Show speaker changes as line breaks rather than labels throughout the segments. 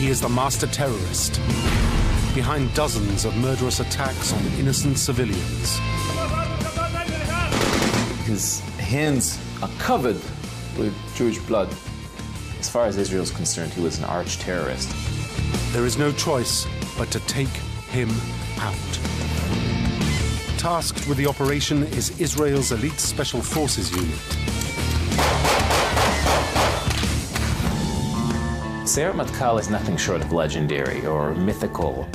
He is the master terrorist, behind dozens of murderous attacks on innocent civilians.
His hands are covered with Jewish blood. As far as Israel is concerned, he was an arch terrorist.
There is no choice but to take him out. Tasked with the operation is Israel's elite special forces unit.
Sayeret Matkal is nothing short of legendary or mythical.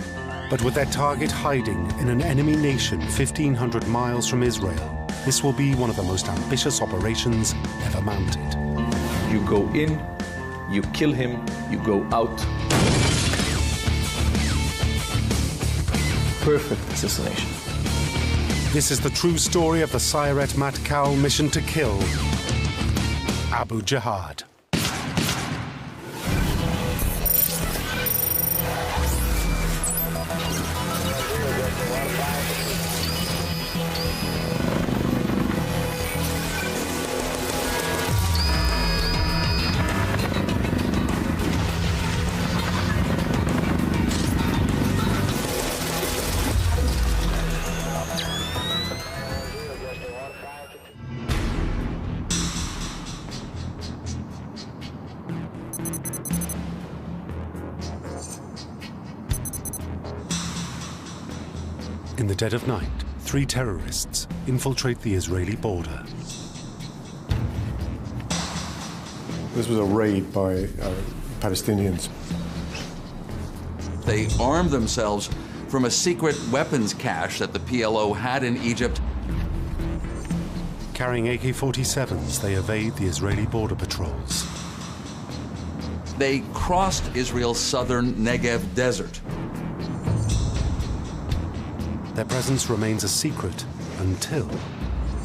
But with their target hiding in an enemy nation 1,500 miles from Israel, this will be one of the most ambitious operations ever mounted.
You go in, you kill him, you go out.
Perfect assassination.
This is the true story of the Sayeret Matkal mission to kill Abu Jihad. In the dead of night, 3 terrorists infiltrate the Israeli border.
This was a raid by Palestinians.
They armed themselves from a secret weapons cache that the PLO had in Egypt.
Carrying AK-47s, they evade the Israeli border patrols.
They crossed Israel's southern Negev desert.
Their presence remains a secret until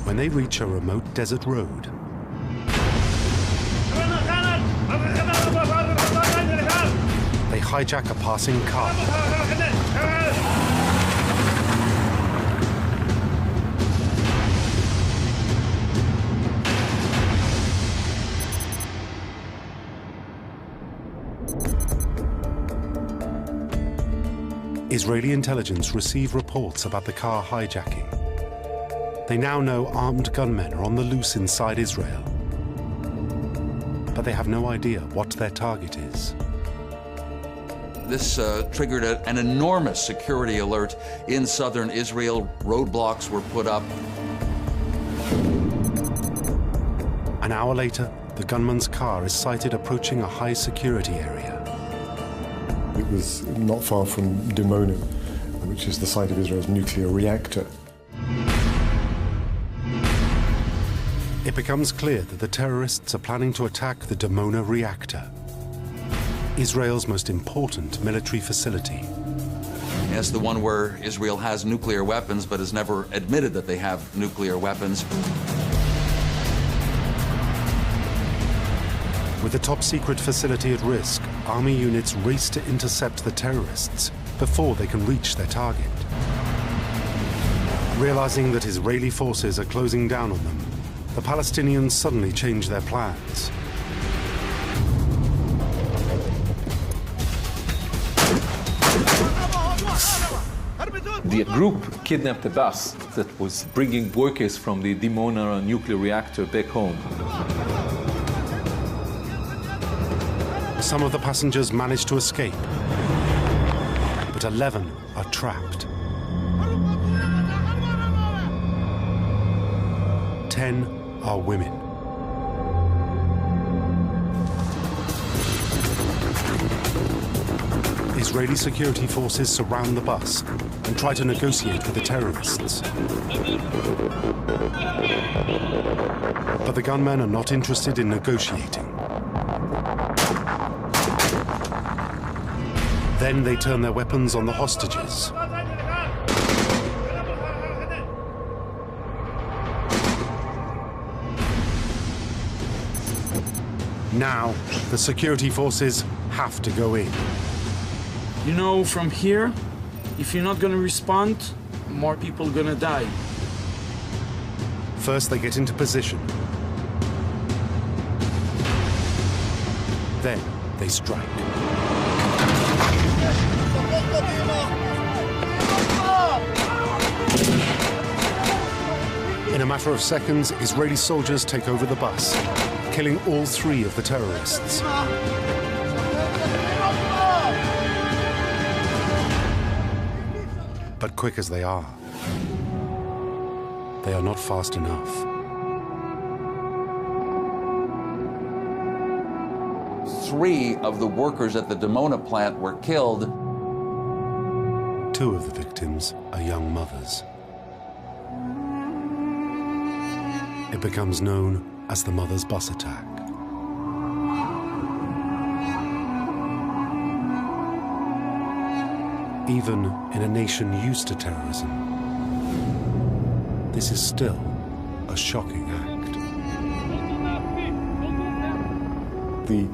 when they reach a remote desert road. They hijack a passing car. Israeli intelligence receive reports about the car hijacking. They now know armed gunmen are on the loose inside Israel. But they have no idea what their target is.
This triggered an enormous security alert in southern Israel. Roadblocks were put up.
An hour later, the gunman's car is sighted approaching a high security area.
It was not far from Dimona, which is the site of Israel's nuclear reactor.
It becomes clear that the terrorists are planning to attack the Dimona reactor, Israel's most important military facility.
Yes, the one where Israel has nuclear weapons but has never admitted that they have nuclear weapons.
With the top-secret facility at risk, army units race to intercept the terrorists before they can reach their target. Realizing that Israeli forces are closing down on them, the Palestinians suddenly change their plans.
The group kidnapped a bus that was bringing workers from the Dimona nuclear reactor back home.
Some of the passengers manage to escape, but 11 are trapped. 10 are women. Israeli security forces surround the bus and try to negotiate with the terrorists. But the gunmen are not interested in negotiating. Then they turn their weapons on the hostages. Now, the security forces have to go in.
You know, from here, if you're not going to respond, more people are going to die.
First, they get into position. Then, they strike. In a matter of seconds, Israeli soldiers take over the bus, killing all 3 of the terrorists. But quick as they are not fast enough.
3 of the workers at the Dimona plant were killed.
2 of the victims are young mothers. It becomes known as the Mother's Bus Attack. Even in a nation used to terrorism, this is still a shocking act.
The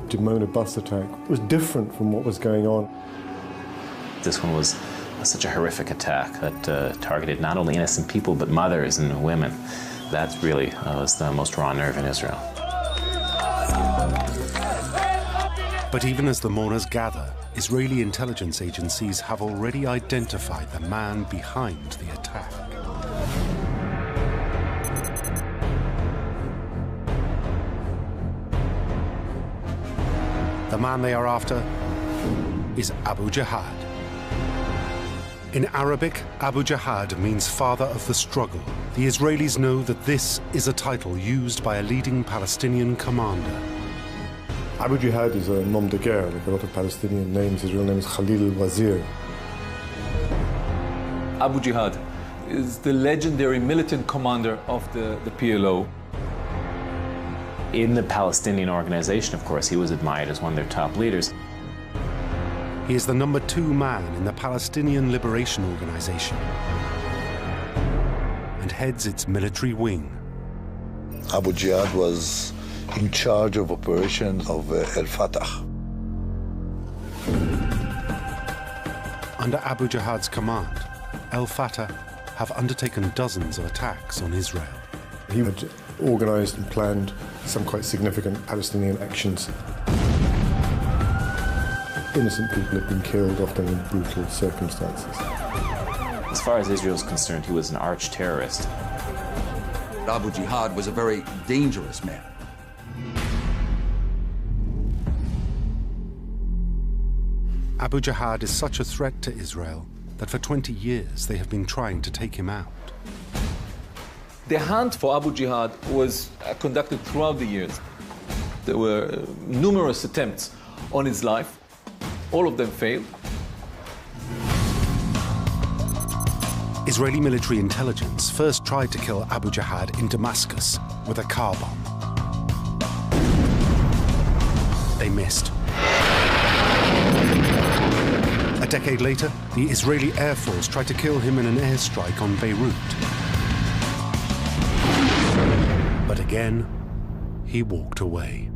Dimona bus attack was different from what was going on.
This one was such a horrific attack that targeted not only innocent people, but mothers and women. That really was the most raw nerve in Israel.
But even as the mourners gather, Israeli intelligence agencies have already identified the man behind the attack. The man they are after is Abu Jihad. In Arabic, Abu Jihad means father of the struggle. The Israelis know that this is a title used by a leading Palestinian commander.
Abu Jihad is a nom de guerre, like a lot of Palestinian names. His real name is Khalil Wazir.
Abu Jihad is the legendary militant commander of the PLO.
In the Palestinian organization, of course, he was admired as one of their top leaders.
He is the number 2 man in the Palestinian Liberation Organization and heads its military wing.
Abu Jihad was in charge of operations of al-Fatah.
Under Abu Jihad's command, al-Fatah have undertaken dozens of attacks on Israel.
He had organized and planned some quite significant Palestinian actions. Innocent people have been killed, often in brutal circumstances.
As far as Israel is concerned, he was an arch-terrorist.
Abu Jihad was a very dangerous man.
Abu Jihad is such a threat to Israel that for 20 years they have been trying to take him out.
The hunt for Abu Jihad was conducted throughout the years. There were numerous attempts on his life. All of them failed.
Israeli military intelligence first tried to kill Abu Jihad in Damascus with a car bomb. They missed. A decade later, the Israeli Air Force tried to kill him in an airstrike on Beirut. But again, he walked away.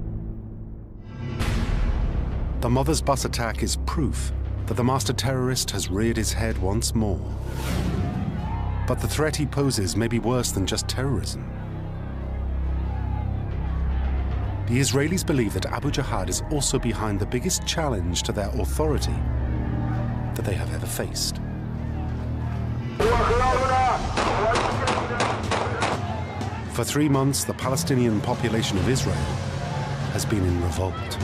The Mother's Bus attack is proof that the master terrorist has reared his head once more. But the threat he poses may be worse than just terrorism. The Israelis believe that Abu Jihad is also behind the biggest challenge to their authority that they have ever faced. For 3 months, the Palestinian population of Israel has been in revolt.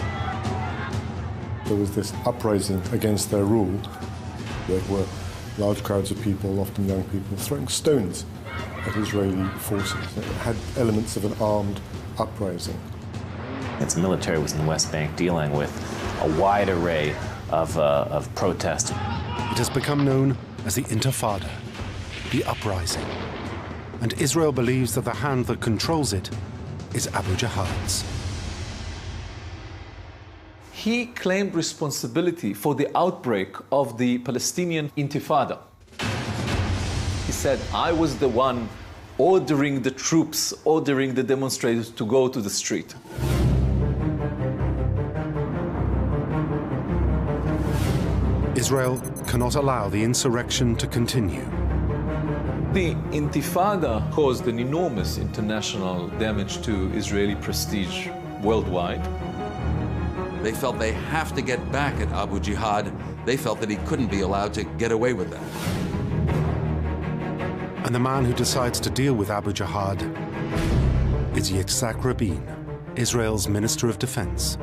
There was this uprising against their rule. There were large crowds of people, often young people, throwing stones at Israeli forces. It had elements of an armed uprising.
Its military was in the West Bank dealing with a wide array of protests.
It has become known as the Intifada, the uprising. And Israel believes that the hand that controls it is Abu Jihad's.
He claimed responsibility for the outbreak of the Palestinian Intifada. He said, I was the one ordering the troops, ordering the demonstrators to go to the street.
Israel cannot allow the insurrection to continue.
The Intifada caused an enormous international damage to Israeli prestige worldwide.
They felt they have to get back at Abu Jihad. They felt that he couldn't be allowed to get away with that.
And the man who decides to deal with Abu Jihad is Yitzhak Rabin, Israel's Minister of Defense.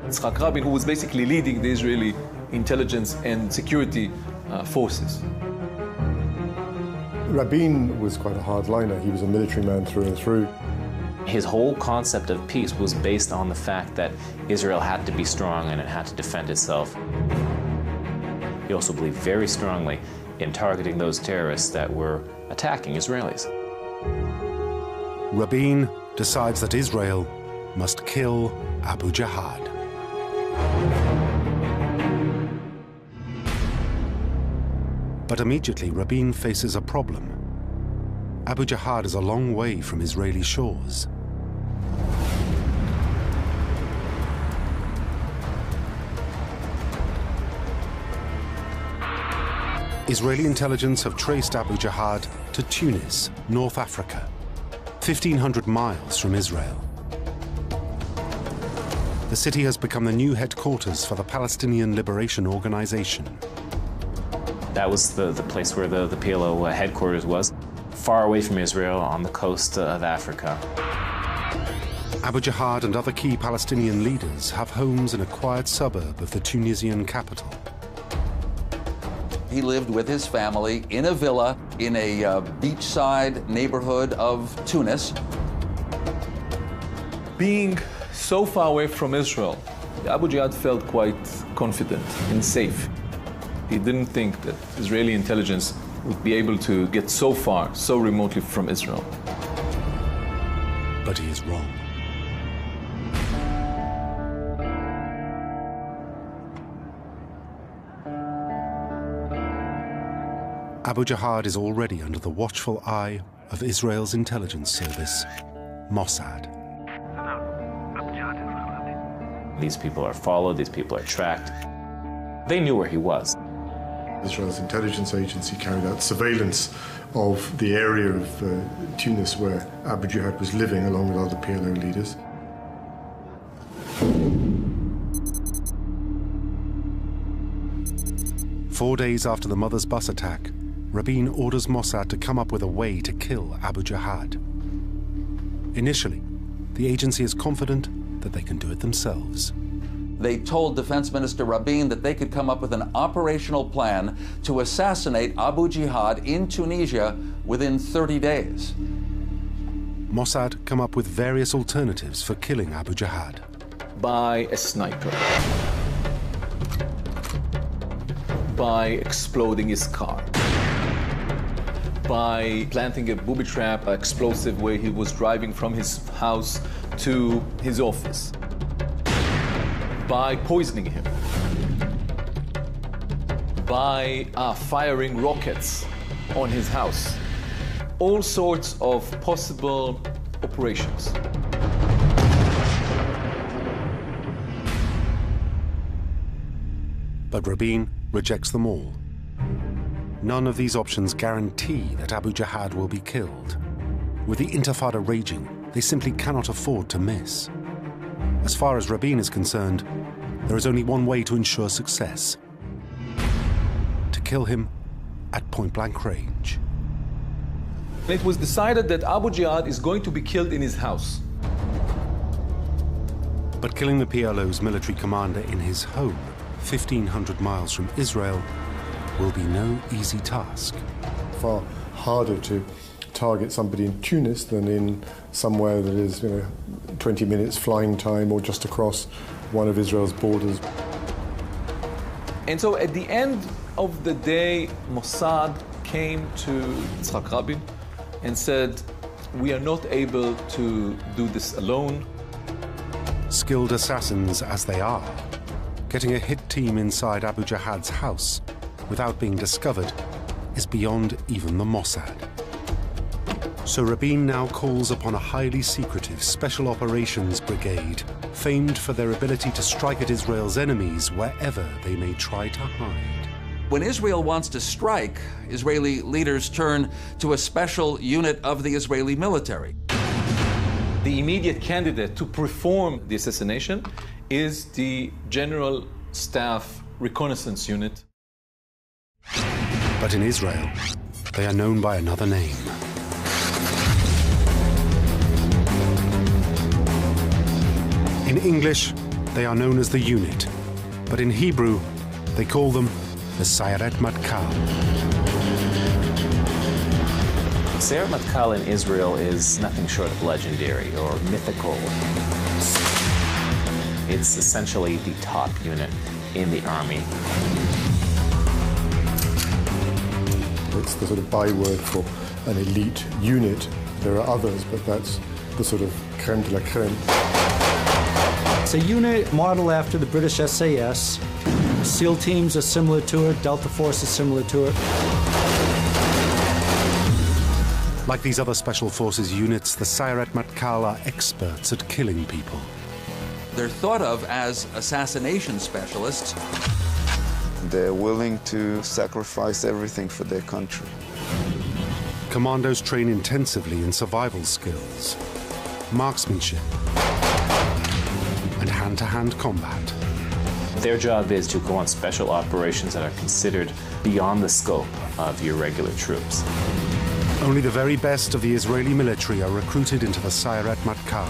Yitzhak Rabin, who was basically leading the Israeli intelligence and security forces.
Rabin was quite a hardliner. He was a military man through and through.
His whole concept of peace was based on the fact that Israel had to be strong and it had to defend itself. He also believed very strongly in targeting those terrorists that were attacking Israelis.
Rabin decides that Israel must kill Abu Jihad. But immediately, Rabin faces a problem. Abu Jihad is a long way from Israeli shores. Israeli intelligence have traced Abu Jihad to Tunis, North Africa, 1,500 miles from Israel. The city has become the new headquarters for the Palestinian Liberation Organization.
That was the place where the PLO headquarters was, far away from Israel on the coast of Africa.
Abu Jihad and other key Palestinian leaders have homes in a quiet suburb of the Tunisian capital.
He lived with his family in a villa in a beachside neighborhood of Tunis.
Being so far away from Israel, Abu Jihad felt quite confident and safe. He didn't think that Israeli intelligence would be able to get so far, so remotely from Israel.
But he is wrong. Abu Jihad is already under the watchful eye of Israel's intelligence service, Mossad.
These people are followed, these people are tracked. They knew where he was.
Israel's intelligence agency carried out surveillance of the area of Tunis where Abu Jihad was living along with other PLO leaders.
Four days after the mother's bus attack, Rabin orders Mossad to come up with a way to kill Abu Jihad. Initially, the agency is confident that they can do it themselves.
They told Defense Minister Rabin that they could come up with an operational plan to assassinate Abu Jihad in Tunisia within 30 days.
Mossad come up with various alternatives for killing Abu Jihad.
By a sniper. By exploding his car. By planting a booby trap, explosive, where he was driving from his house to his office. By poisoning him. By firing rockets on his house. All sorts of possible operations.
But Rabin rejects them all. None of these options guarantee that Abu Jihad will be killed. With the Intifada raging, they simply cannot afford to miss. As far as Rabin is concerned, there is only one way to ensure success: to kill him at point-blank range.
It was decided that Abu Jihad is going to be killed in his house.
But killing the PLO's military commander in his home, 1,500 miles from Israel, will be no easy task.
Far harder to target somebody in Tunis than in somewhere that is 20 minutes flying time or just across one of Israel's borders.
And so at the end of the day, Mossad came to Yitzhak Rabin and said, we are not able to do this alone.
Skilled assassins as they are, getting a hit team inside Abu Jihad's house without being discovered is beyond even the Mossad. So Rabin now calls upon a highly secretive Special Operations Brigade, famed for their ability to strike at Israel's enemies wherever they may try to hide.
When Israel wants to strike, Israeli leaders turn to a special unit of the Israeli military.
The immediate candidate to perform the assassination is the General Staff Reconnaissance Unit.
But in Israel, they are known by another name. In English, they are known as the unit, but in Hebrew, they call them the Sayeret Matkal.
Sayeret Matkal in Israel is nothing short of legendary or mythical. It's essentially the top unit in the army.
It's the sort of byword for an elite unit. There are others, but that's the sort of crème de la crème.
It's a unit modeled after the British SAS. SEAL teams are similar to it, Delta Force is similar to it.
Like these other special forces units, the Sayeret Matkal are experts at killing people.
They're thought of as assassination specialists.
They're willing to sacrifice everything for their country.
Commandos train intensively in survival skills, marksmanship, and hand-to-hand combat.
Their job is to go on special operations that are considered beyond the scope of your regular troops.
Only the very best of the Israeli military are recruited into the Sayeret Matkal.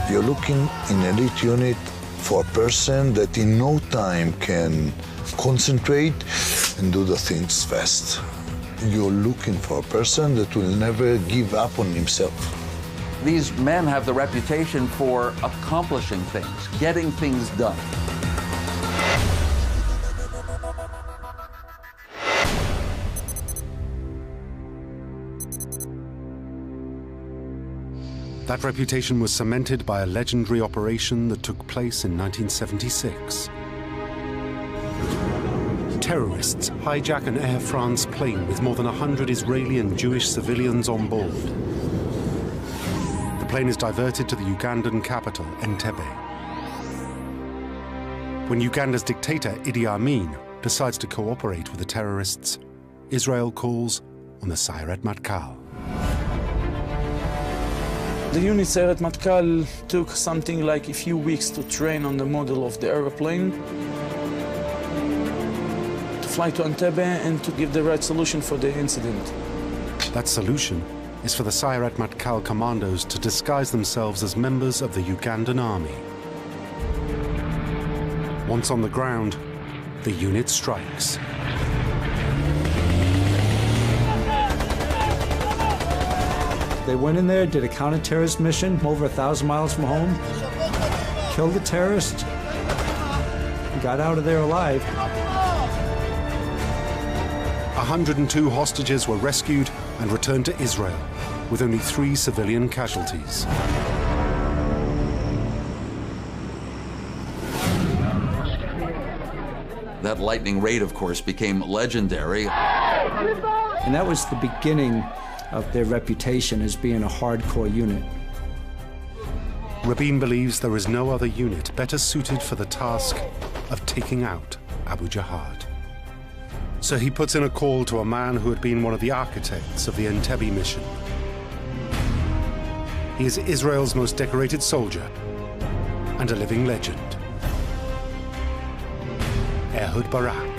You're looking in an elite unit for a person that in no time can concentrate and do the things fast. You're looking for a person that will never give up on himself.
These men have the reputation for accomplishing things, getting things done.
That reputation was cemented by a legendary operation that took place in 1976. Terrorists hijack an Air France plane with more than 100 Israeli and Jewish civilians on board. The plane is diverted to the Ugandan capital, Entebbe. When Uganda's dictator, Idi Amin, decides to cooperate with the terrorists, Israel calls on the Sayeret Matkal.
The unit Sayeret Matkal took something like a few weeks to train on the model of the aeroplane, to fly to Entebbe and to give the right solution for the incident.
That solution is for the Sayeret Matkal commandos to disguise themselves as members of the Ugandan army. Once on the ground, the unit strikes.
They went in there, did a counter-terrorist mission over 1,000 miles from home, killed the terrorist, got out of there alive.
102 hostages were rescued and returned to Israel, with only 3 civilian casualties.
That lightning raid, of course, became legendary.
And that was the beginning of their reputation as being a hardcore unit.
Rabin believes there is no other unit better suited for the task of taking out Abu Jihad. So he puts in a call to a man who had been one of the architects of the Entebbe mission. He is Israel's most decorated soldier and a living legend. Ehud Barak.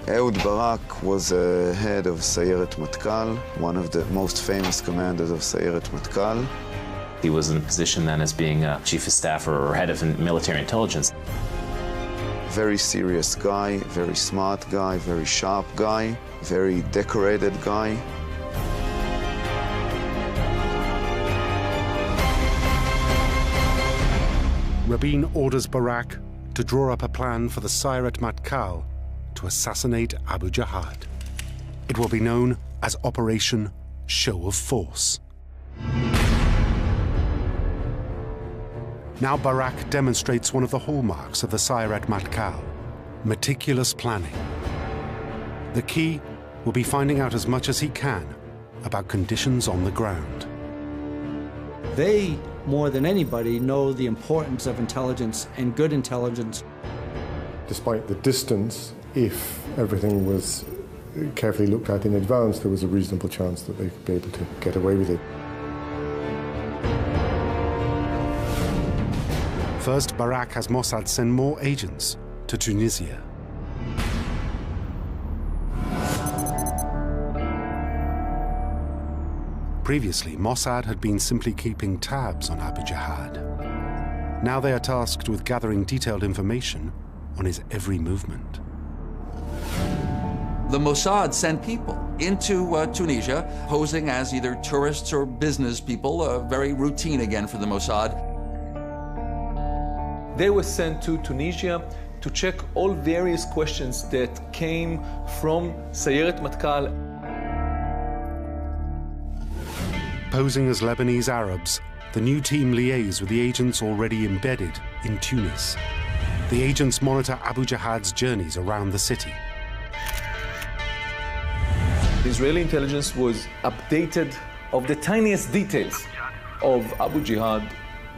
Ehud Barak was the head of Sayeret Matkal, one of the most famous commanders of Sayeret Matkal.
He was in a position then as being a chief of staff or head of military intelligence.
Very serious guy, very smart guy, very sharp guy, very decorated guy.
Rabin orders Barak to draw up a plan for the Sayeret Matkal to assassinate Abu Jihad. It will be known as Operation Show of Force. Now Barak demonstrates one of the hallmarks of the Sayeret Matkal, meticulous planning. The key will be finding out as much as he can about conditions on the ground.
They, more than anybody, know the importance of intelligence and good intelligence.
Despite the distance, if everything was carefully looked at in advance, there was a reasonable chance that they could be able to get away with it.
First, Barak has Mossad send more agents to Tunisia. Previously, Mossad had been simply keeping tabs on Abu Jihad. Now they are tasked with gathering detailed information on his every movement.
The Mossad sent people into Tunisia, posing as either tourists or business people, very routine again for the Mossad.
They were sent to Tunisia to check all various questions that came from Sayeret Matkal.
Posing as Lebanese Arabs, the new team liaise with the agents already embedded in Tunis. The agents monitor Abu Jihad's journeys around the city.
The Israeli intelligence was updated of the tiniest details of Abu Jihad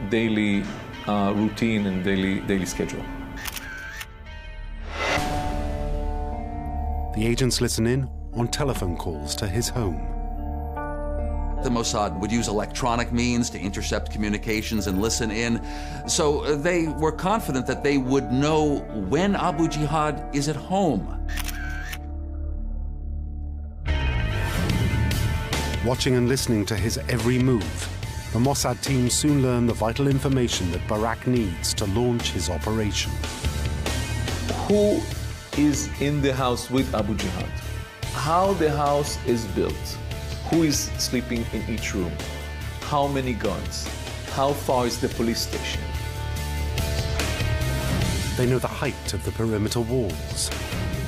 daily routine and daily schedule.
The agents listen in on telephone calls to his home.
The Mossad would use electronic means to intercept communications and listen in, so they were confident that they would know when Abu Jihad is at home.
Watching and listening to his every move, the Mossad team soon learn the vital information that Barak needs to launch his operation.
Who is in the house with Abu Jihad? How the house is built? Who is sleeping in each room? How many guns? How far is the police station?
They know the height of the perimeter walls,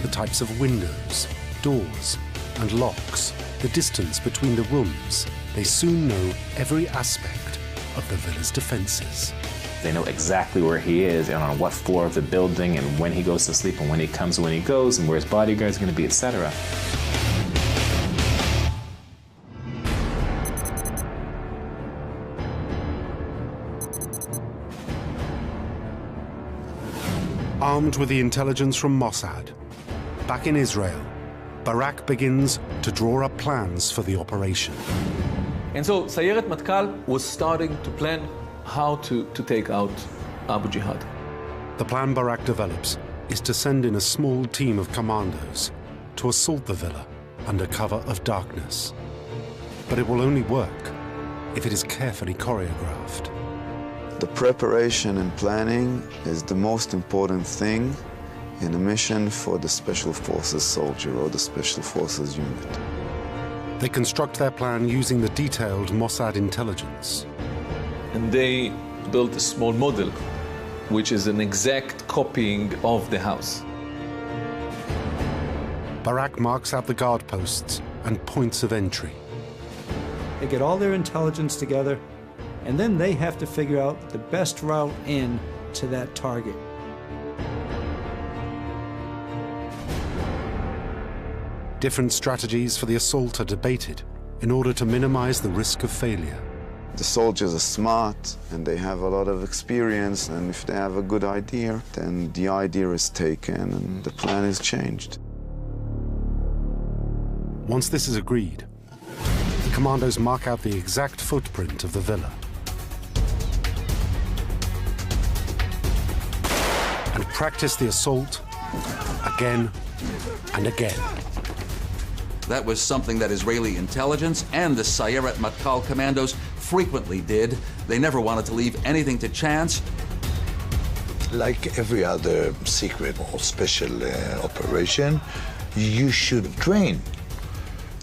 the types of windows, doors, and locks, the distance between the rooms. They soon know every aspect of the villa's defenses.
They know exactly where he is and on what floor of the building and when he goes to sleep and when he comes and when he goes and where his bodyguards are going to be, etc.
Armed with the intelligence from Mossad, back in Israel, Barak begins to draw up plans for the operation.
And so Sayeret Matkal was starting to plan how to take out Abu Jihad.
The plan Barak develops is to send in a small team of commandos to assault the villa under cover of darkness. But it will only work if it is carefully choreographed.
The preparation and planning is the most important thing in a mission for the Special Forces soldier or the Special Forces unit.
They construct their plan using the detailed Mossad intelligence.
And they built a small model, which is an exact copying of the house.
Barak marks out the guard posts and points of entry.
They get all their intelligence together, and then they have to figure out the best route in to that target.
Different strategies for the assault are debated in order to minimize the risk of failure.
The soldiers are smart and they have a lot of experience, and if they have a good idea, then the idea is taken and the plan is changed.
Once this is agreed, the commandos mark out the exact footprint of the villa and practice the assault again and again.
That was something that Israeli intelligence and the Sayeret Matkal commandos frequently did. They never wanted to leave anything to chance.
Like every other secret or special operation, you should train.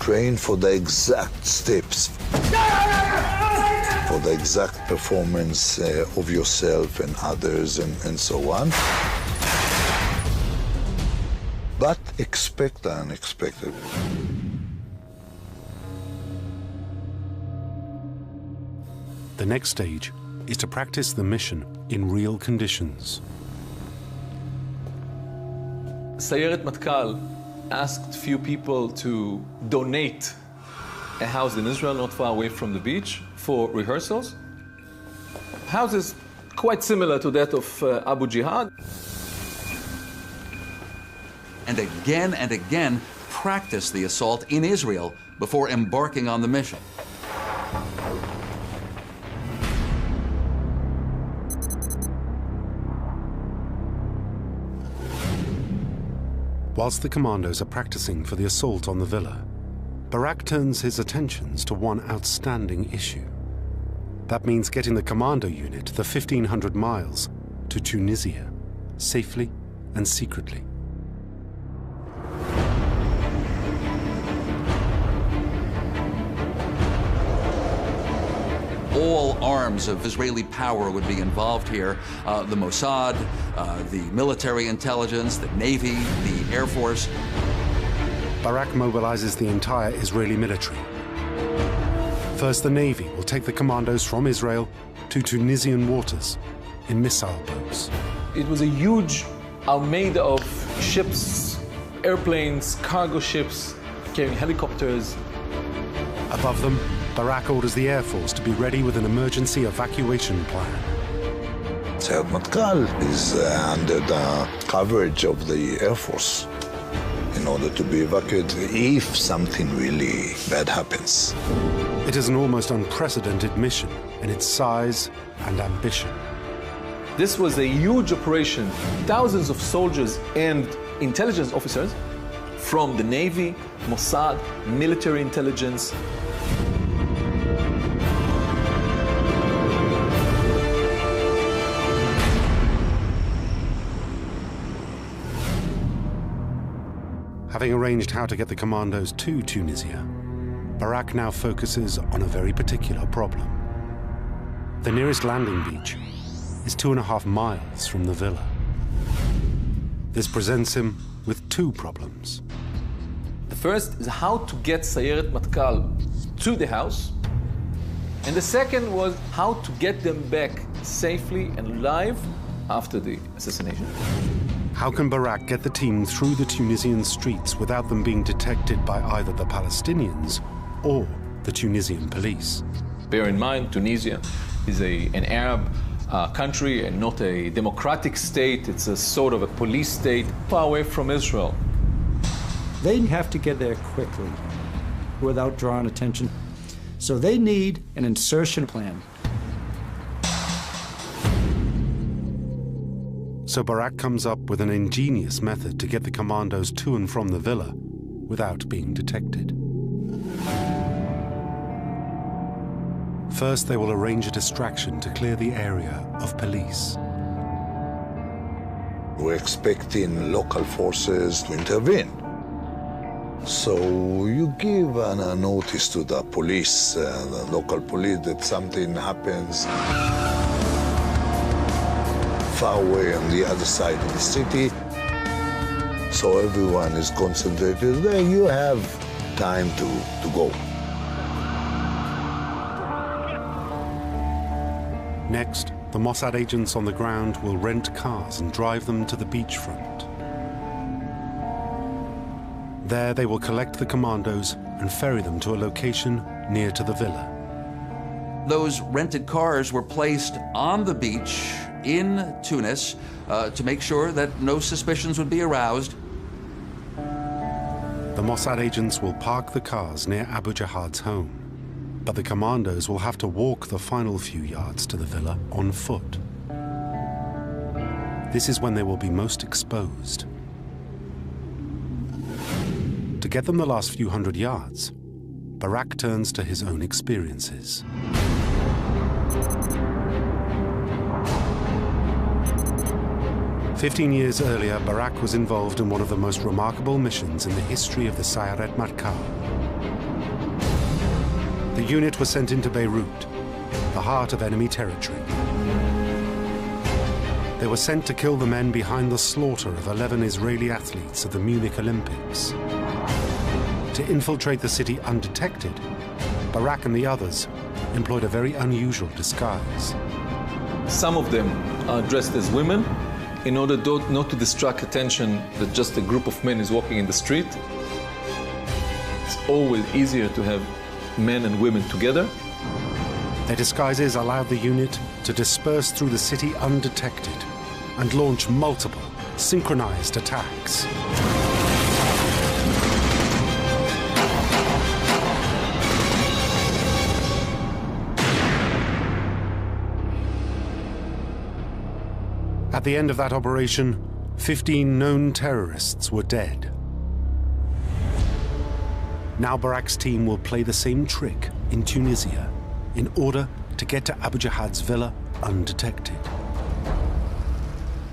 Train for the exact steps, for the exact performance of yourself and others and so on. But expect the unexpected.
The next stage is to practice the mission in real conditions.
Sayeret Matkal asked few people to donate a house in Israel not far away from the beach for rehearsals. House is quite similar to that of Abu Jihad.
And again, practice the assault in Israel before embarking on the mission.
Whilst the commandos are practicing for the assault on the villa, Barak turns his attentions to one outstanding issue. That means getting the commando unit the 1,500 miles to Tunisia, safely and secretly.
All arms of Israeli power would be involved here. The Mossad, the military intelligence, the Navy, the Air Force.
Barak mobilizes the entire Israeli military. First, the Navy will take the commandos from Israel to Tunisian waters in missile boats.
It was a huge armada of ships, airplanes, cargo ships, carrying helicopters.
Above them, Barak orders the Air Force to be ready with an emergency evacuation plan.
Sayeret Matkal is under the coverage of the Air Force in order to be evacuated if something really bad happens.
It is an almost unprecedented mission in its size and ambition.
This was a huge operation. Thousands of soldiers and intelligence officers from the Navy, Mossad, military intelligence.
Having arranged how to get the commandos to Tunisia, Barak now focuses on a very particular problem. The nearest landing beach is 2.5 miles from the villa. This presents him with two problems.
The first is how to get Sayeret Matkal to the house. And the second was how to get them back safely and alive after the assassination.
How can Barak get the team through the Tunisian streets without them being detected by either the Palestinians or the Tunisian police?
Bear in mind, Tunisia is an Arab country and not a democratic state. It's a sort of a police state far away from Israel.
They have to get there quickly without drawing attention. So they need an insertion plan.
So Barak comes up with an ingenious method to get the commandos to and from the villa without being detected. First, they will arrange a distraction to clear the area of police.
We're expecting local forces to intervene. So you give a notice to the police, the local police, that something happens far away on the other side of the city. So everyone is concentrated there. You have time to go.
Next, the Mossad agents on the ground will rent cars and drive them to the beachfront. There, they will collect the commandos and ferry them to a location near to the villa.
Those rented cars were placed on the beach in Tunis to make sure that no suspicions would be aroused.
The Mossad agents will park the cars near Abu Jihad's home, but the commandos will have to walk the final few yards to the villa on foot. This is when they will be most exposed. To get them the last few hundred yards, Barak turns to his own experiences. "15 years earlier, Barak was involved in one of the most remarkable missions in the history of the Sayeret Matkal. The unit was sent into Beirut, the heart of enemy territory. They were sent to kill the men behind the slaughter of 11 Israeli athletes at the Munich Olympics. To infiltrate the city undetected, Barak and the others employed a very unusual disguise.
Some of them are dressed as women in order not to distract attention that just a group of men is walking in the street. It's always easier to have men and women together.
Their disguises allowed the unit to disperse through the city undetected and launch multiple synchronized attacks. At the end of that operation, 15 known terrorists were dead. Now Barak's team will play the same trick in Tunisia in order to get to Abu Jihad's villa undetected.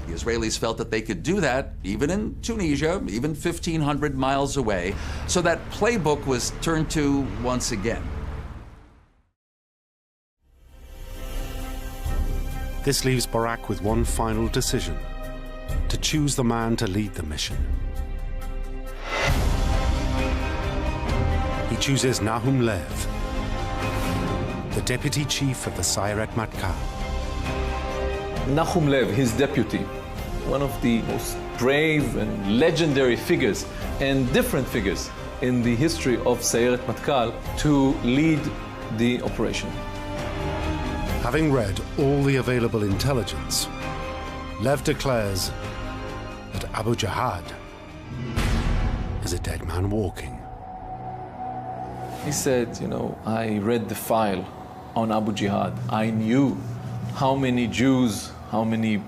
The Israelis felt that they could do that even in Tunisia, even 1,500 miles away, so that playbook was turned to once again.
This leaves Barak with one final decision: to choose the man to lead the mission. He chooses Nahum Lev, the deputy chief of the Sayeret Matkal.
Nahum Lev, his deputy, one of the most brave and legendary figures and different figures in the history of Sayeret Matkal, to lead the operation.
Having read all the available intelligence, Lev declares that Abu Jihad is a dead man walking.
He said, you know, I read the file on Abu Jihad. I knew how many Jews, how many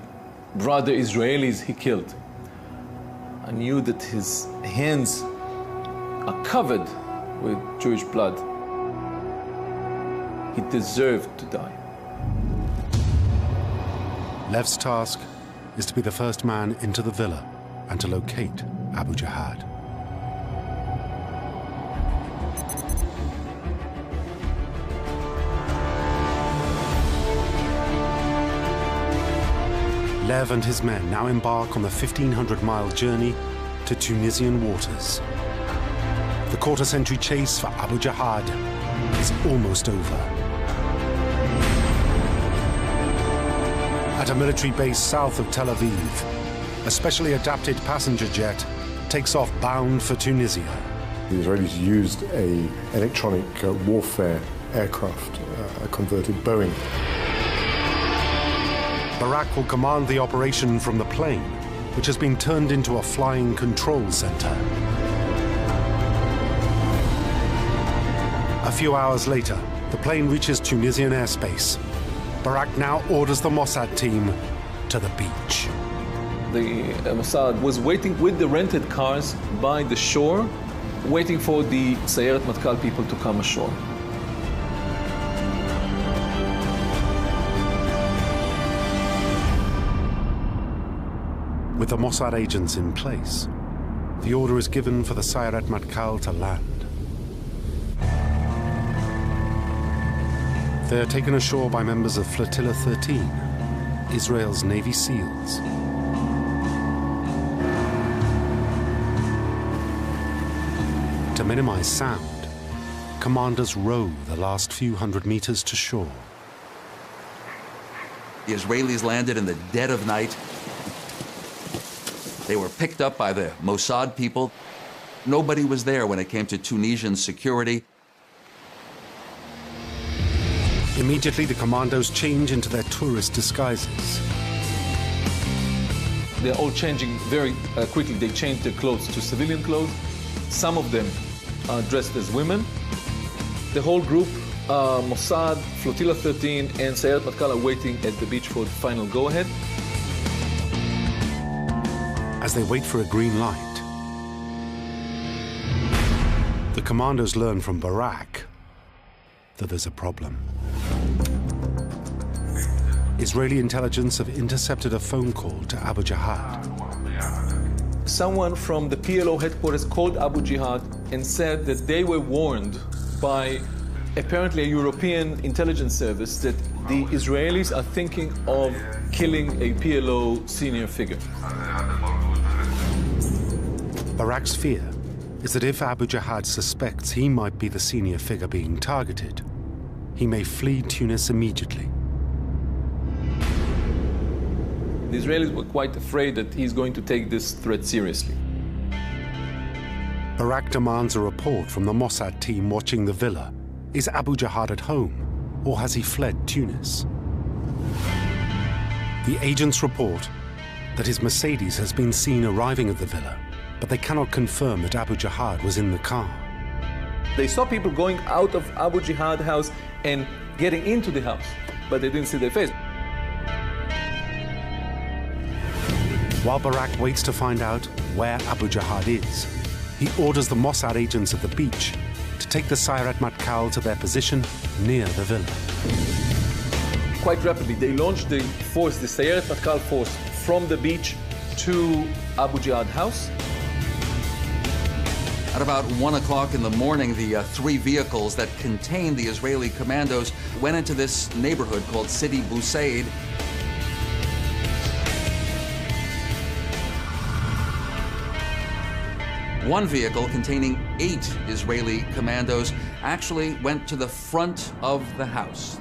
brother Israelis he killed. I knew that his hands are covered with Jewish blood. He deserved to die.
Lev's task is to be the first man into the villa and to locate Abu Jihad. Lev and his men now embark on the 1,500-mile journey to Tunisian waters. The quarter-century chase for Abu Jihad is almost over. At a military base south of Tel Aviv, a specially adapted passenger jet takes off bound for Tunisia.
The Israelis used an electronic warfare aircraft, a converted Boeing.
Barak will command the operation from the plane, which has been turned into a flying control center. A few hours later, the plane reaches Tunisian airspace. Barak now orders the Mossad team to the beach.
The Mossad was waiting with the rented cars by the shore, waiting for the Sayeret Matkal people to come ashore.
With the Mossad agents in place, the order is given for the Sayeret Matkal to land. They are taken ashore by members of Flotilla 13, Israel's Navy SEALs. To minimize sound, commanders row the last few hundred meters to shore.
The Israelis landed in the dead of night. They were picked up by the Mossad people. Nobody was there when it came to Tunisian security.
Immediately, the commandos change into their tourist disguises.
They're all changing very quickly. They change their clothes to civilian clothes. Some of them are dressed as women. The whole group, Mossad, Flotilla 13, and Sayeret Matkal are waiting at the beach for the final go-ahead.
As they wait for a green light, the commandos learn from Barak that there's a problem. Israeli intelligence have intercepted a phone call to Abu Jihad.
Someone from the PLO headquarters called Abu Jihad and said that they were warned by apparently a European intelligence service that the Israelis are thinking of killing a PLO senior figure.
Barak's fear is that if Abu Jihad suspects he might be the senior figure being targeted, he may flee Tunis immediately.
The Israelis were quite afraid that he's going to take this threat seriously.
Barak demands a report from the Mossad team watching the villa. Is Abu Jihad at home, or has he fled Tunis? The agents report that his Mercedes has been seen arriving at the villa, but they cannot confirm that Abu Jihad was in the car.
They saw people going out of Abu Jihad house and getting into the house, but they didn't see their face.
While Barak waits to find out where Abu Jihad is, he orders the Mossad agents at the beach to take the Sayeret Matkal to their position near the villa.
Quite rapidly, they launched the force, the Sayeret Matkal force, from the beach to Abu Jihad house.
At about 1 o'clock in the morning, the three vehicles that contained the Israeli commandos went into this neighborhood called Sidi Boussaid. One vehicle containing 8 Israeli commandos actually went to the front of the house.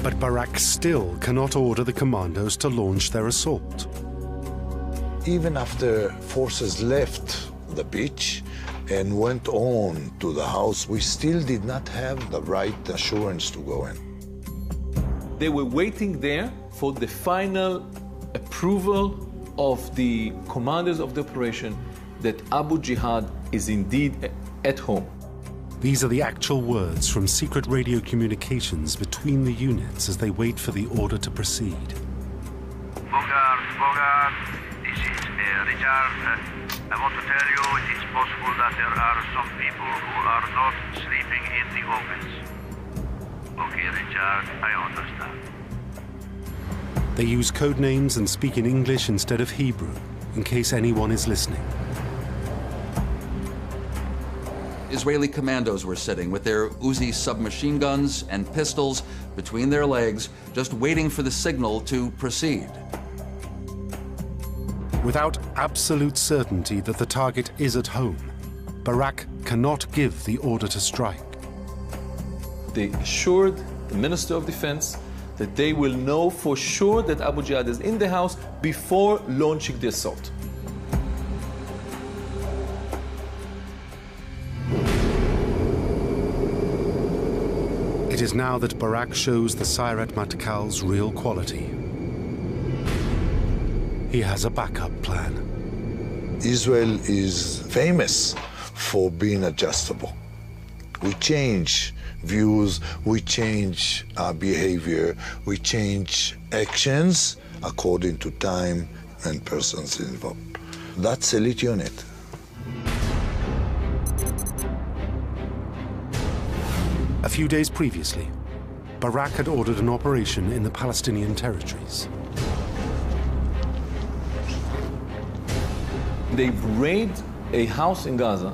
But Barak still cannot order the commandos to launch their assault.
Even after forces left the beach and went on to the house, we still did not have the right assurance to go in.
They were waiting there for the final approval of the commanders of the operation that Abu Jihad is indeed at home.
These are the actual words from secret radio communications between the units as they wait for the order to proceed.
Bogart, this is Richard. I want to tell you it is possible that there are some people who are not sleeping in the office. Okay, Richard, I understand.
They use code names and speak in English instead of Hebrew, in case anyone is listening.
Israeli commandos were sitting with their Uzi submachine guns and pistols between their legs, just waiting for the signal to proceed.
Without absolute certainty that the target is at home, Barak cannot give the order to strike.
They assured the Minister of Defense that they will know for sure that Abu Jihad is in the house before launching the assault.
It is now that Barak shows the Sayeret Matkal's real quality. He has a backup plan.
Israel is famous for being adjustable. We change views, we change our behavior, we change actions according to time and persons involved. That's elite unit.
A few days previously, Barak had ordered an operation in the Palestinian territories.
They raid a house in Gaza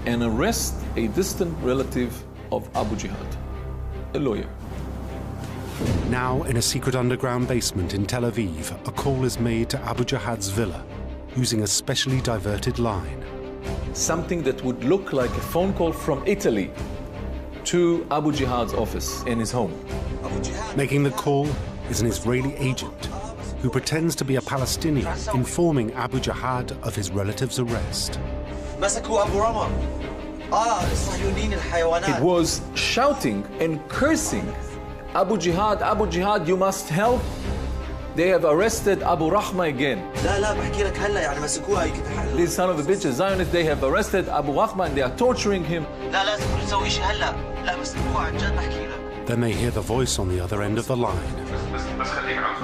and arrest a distant relative of Abu Jihad, a lawyer.
Now, in a secret underground basement in Tel Aviv, a call is made to Abu Jihad's villa using a specially diverted line.
Something that would look like a phone call from Italy to Abu Jihad's office in his home.
Making the call is an Israeli agent who pretends to be a Palestinian, informing Abu Jihad of his relative's arrest.
It was shouting and cursing, Abu Jihad, you must help. They have arrested Abu Rahma again. These son of a bitches, Zionists, they have arrested Abu Rahma and they are torturing him.
Then they hear the voice on the other end of the line.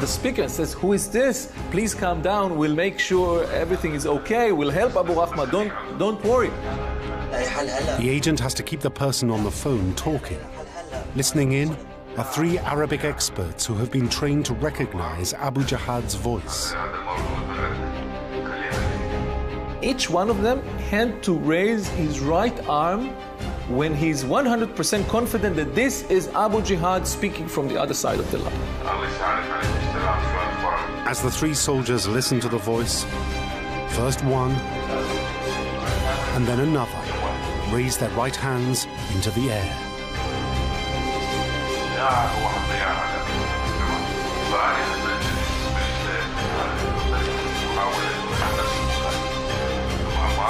The speaker says, who is this? Please calm down, we'll make sure everything is okay, we'll help Abu Rahma, don't worry.
The agent has to keep the person on the phone talking. Listening in are 3 Arabic experts who have been trained to recognize Abu Jihad's voice.
Each one of them had to raise his right arm when he's 100% confident that this is Abu Jihad speaking from the other side of the line.
As the 3 soldiers listen to the voice, first one and then another raise their right hands into the air.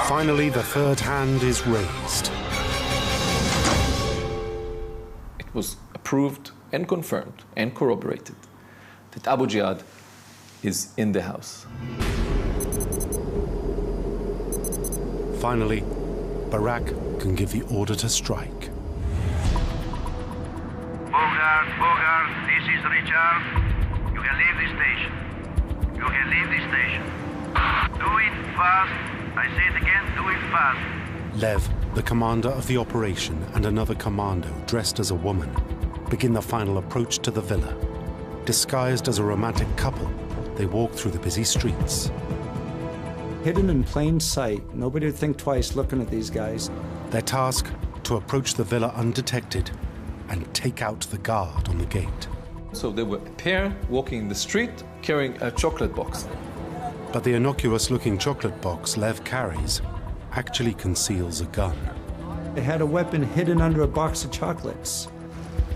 Finally, the third hand is raised.
It was approved and confirmed and corroborated that Abu Jihad is in the house.
Finally, Barak can give the order to strike.
Bogart, this is Richard. You can leave the station. You can leave the station. Do it fast. I say it again, do it fast.
Lev, the commander of the operation, and another commando dressed as a woman begin the final approach to the villa. Disguised as a romantic couple, they walk through the busy streets.
Hidden in plain sight, nobody would think twice looking at these guys.
Their task, to approach the villa undetected and take out the guard on the gate.
So they were a pair walking in the street carrying a chocolate box.
But the innocuous-looking chocolate box Lev carries actually conceals a gun.
They had a weapon hidden under a box of chocolates.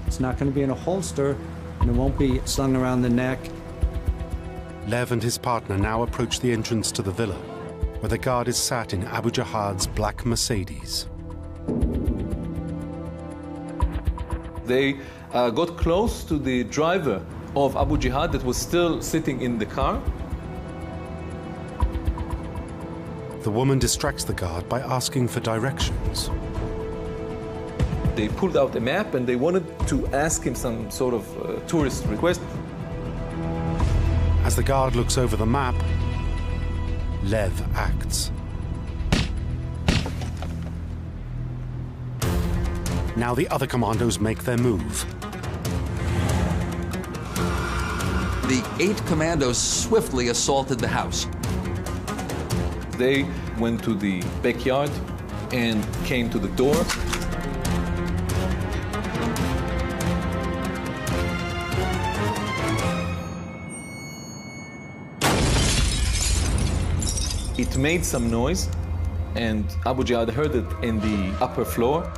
It's not going to be in a holster, and it won't be slung around the neck.
Lev and his partner now approach the entrance to the villa, where the guard is sat in Abu Jihad's black Mercedes.
They got close to the driver of Abu Jihad that was still sitting in the car.
The woman distracts the guard by asking for directions.
They pulled out a map and they wanted to ask him some sort of tourist request.
As the guard looks over the map, Lev acts. Now the other commandos make their move.
The 8 commandos swiftly assaulted the house.
They went to the backyard and came to the door. It made some noise, and Abu Jihad heard it in the upper floor.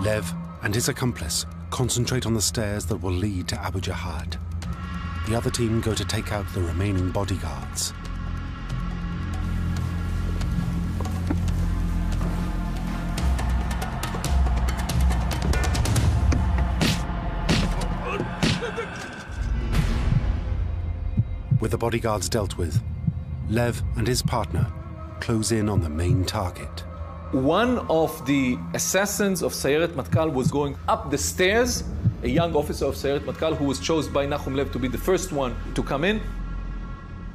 Lev and his accomplice concentrate on the stairs that will lead to Abu Jihad. The other team go to take out the remaining bodyguards. With the bodyguards dealt with, Lev and his partner close in on the main target.
One of the assassins of Sayeret Matkal was going up the stairs, a young officer of Sayeret Matkal who was chosen by Nachum Lev to be the first one to come in.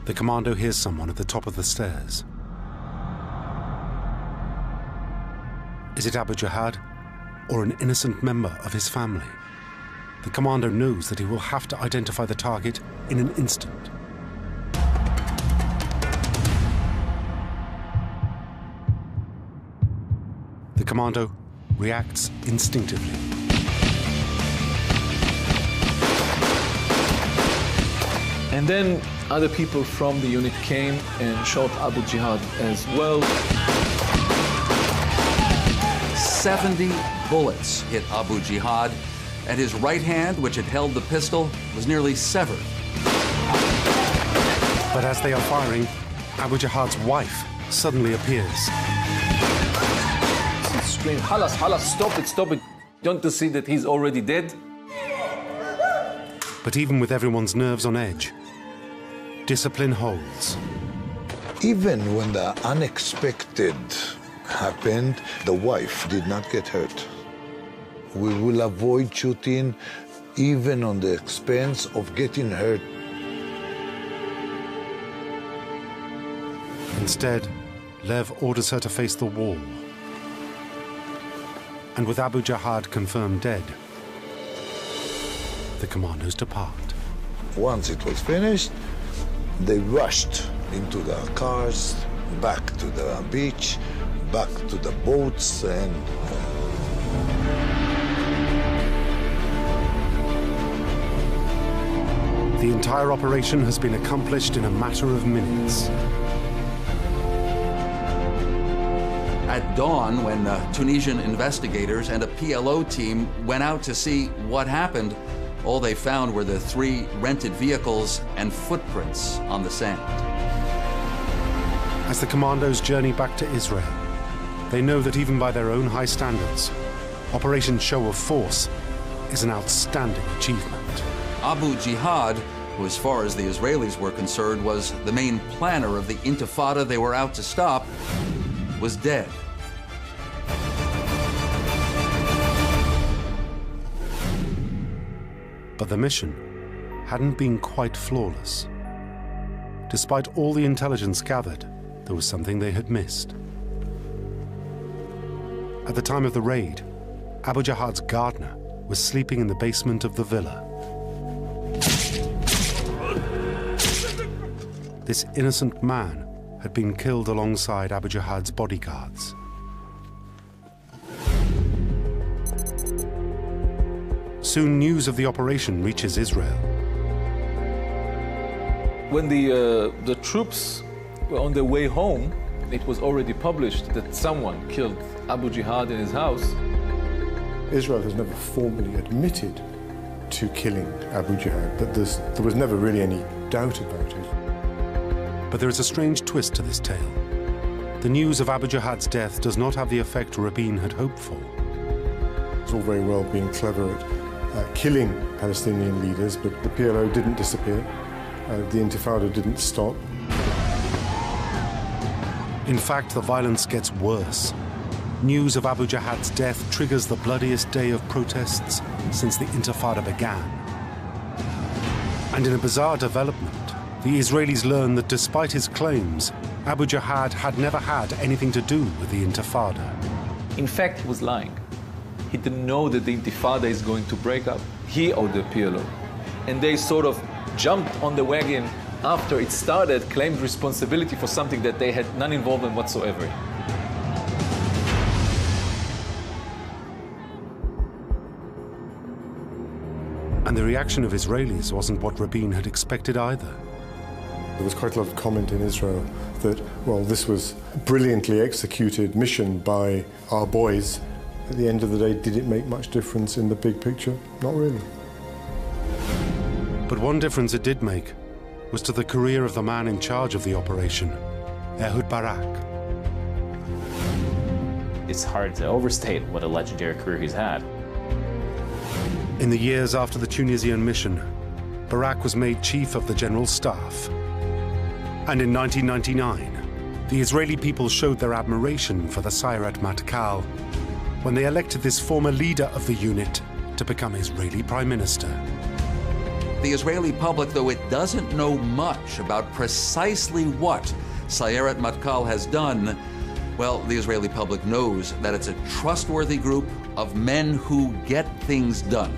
The commando hears someone at the top of the stairs. Is it Abu Jihad or an innocent member of his family? The commando knows that he will have to identify the target in an instant. The commando reacts instinctively.
And then other people from the unit came and shot Abu Jihad as well.
70 bullets hit Abu Jihad, and his right hand, which had held the pistol, was nearly severed.
But as they are firing, Abu Jihad's wife suddenly appears.
Scream, halas, halas, stop it, stop it. Don't you see that he's already dead?
But even with everyone's nerves on edge, discipline holds.
Even when the unexpected happened, the wife did not get hurt. We will avoid shooting even on the expense of getting hurt.
Instead, Lev orders her to face the wall. And with Abu Jihad confirmed dead, the commandos depart.
Once it was finished, they rushed into the cars, back to the beach, back to the boats, and
the entire operation has been accomplished in a matter of minutes.
At dawn, when Tunisian investigators and a PLO team went out to see what happened, all they found were the 3 rented vehicles and footprints on the sand.
As the commandos journey back to Israel, they know that even by their own high standards, Operation Show of Force is an outstanding achievement.
Abu Jihad, who as far as the Israelis were concerned was the main planner of the intifada they were out to stop, was dead.
But the mission hadn't been quite flawless. Despite all the intelligence gathered, there was something they had missed. At the time of the raid, Abu Jihad's gardener was sleeping in the basement of the villa. This innocent man had been killed alongside Abu Jihad's bodyguards. Soon news of the operation reaches Israel.
When the troops were on their way home, it was already published that someone killed Abu Jihad in his house.
Israel has never formally admitted to killing Abu Jihad, but there was never really any doubt about it.
But there is a strange twist to this tale. The news of Abu Jihad's death does not have the effect Rabin had hoped for.
It's all very well being clever at killing Palestinian leaders, but the PLO didn't disappear. The Intifada didn't stop.
In fact, the violence gets worse. News of Abu Jihad's death triggers the bloodiest day of protests since the Intifada began. And in a bizarre development, the Israelis learn that despite his claims, Abu Jihad had never had anything to do with the Intifada.
In fact, he was lying. He didn't know that the Intifada is going to break up, he or the PLO. And they sort of jumped on the wagon after it started, claimed responsibility for something that they had none involvement whatsoever.
And the reaction of Israelis wasn't what Rabin had expected either.
There was quite a lot of comment in Israel that, well, this was a brilliantly executed mission by our boys. At the end of the day, did it make much difference in the big picture? Not really.
But one difference it did make was to the career of the man in charge of the operation, Ehud Barak.
It's hard to overstate what a legendary career he's had.
In the years after the Tunisian mission, Barak was made chief of the general staff. And in 1999, the Israeli people showed their admiration for the Sayeret Matkal when they elected this former leader of the unit to become Israeli Prime Minister.
The Israeli public, though it doesn't know much about precisely what Sayeret Matkal has done, well, the Israeli public knows that it's a trustworthy group of men who get things done.